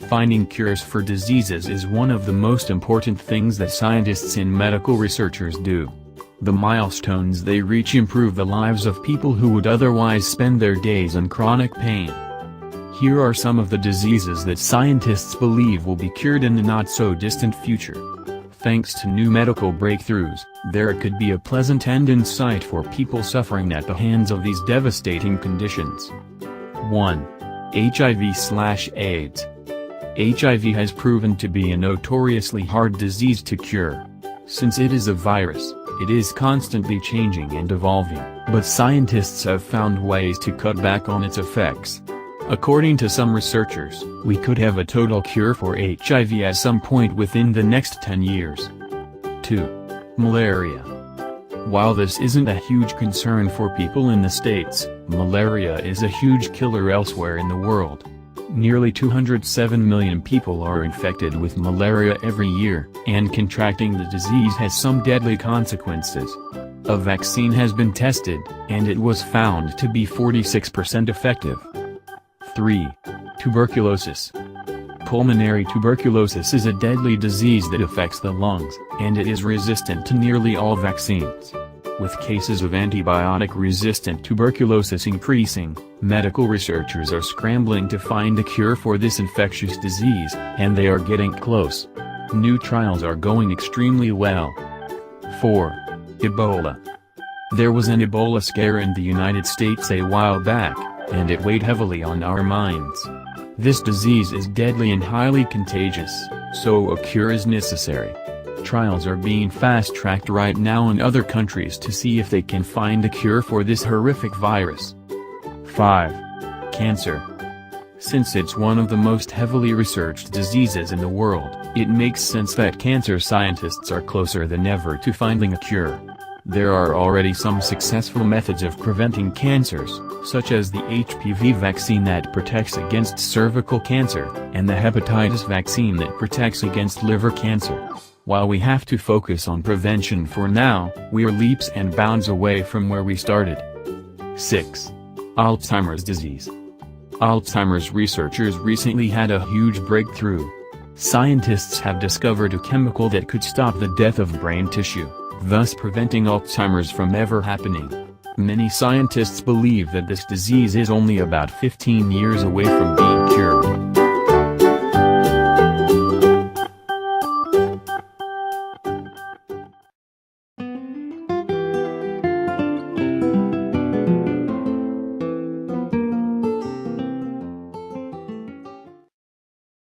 Finding cures for diseases is one of the most important things that scientists and medical researchers do. The milestones they reach improve the lives of people who would otherwise spend their days in chronic pain. Here are some of the diseases that scientists believe will be cured in the not-so-distant future. Thanks to new medical breakthroughs, there could be a pleasant end in sight for people suffering at the hands of these devastating conditions. 1. HIV/AIDS. HIV has proven to be a notoriously hard disease to cure. Since it is a virus, it is constantly changing and evolving, but scientists have found ways to cut back on its effects. According to some researchers, we could have a total cure for HIV at some point within the next 10 years. 2. Malaria. While this isn't a huge concern for people in the States, malaria is a huge killer elsewhere in the world. Nearly 207 million people are infected with malaria every year, and contracting the disease has some deadly consequences. A vaccine has been tested, and it was found to be 46% effective. 3. Tuberculosis. Pulmonary tuberculosis is a deadly disease that affects the lungs, and it is resistant to nearly all vaccines. With cases of antibiotic-resistant tuberculosis increasing, medical researchers are scrambling to find a cure for this infectious disease, and they are getting close. New trials are going extremely well. 4. Ebola. There was an Ebola scare in the United States a while back, and it weighed heavily on our minds. This disease is deadly and highly contagious, so a cure is necessary. Trials are being fast-tracked right now in other countries to see if they can find a cure for this horrific virus. 5. Cancer. Since it's one of the most heavily researched diseases in the world, it makes sense that cancer scientists are closer than ever to finding a cure. There are already some successful methods of preventing cancers, such as the HPV vaccine that protects against cervical cancer, and the hepatitis vaccine that protects against liver cancer. While we have to focus on prevention for now, we are leaps and bounds away from where we started. 6. Alzheimer's disease. Alzheimer's researchers recently had a huge breakthrough. Scientists have discovered a chemical that could stop the death of brain tissue, thus preventing Alzheimer's from ever happening. Many scientists believe that this disease is only about 15 years away from being cured.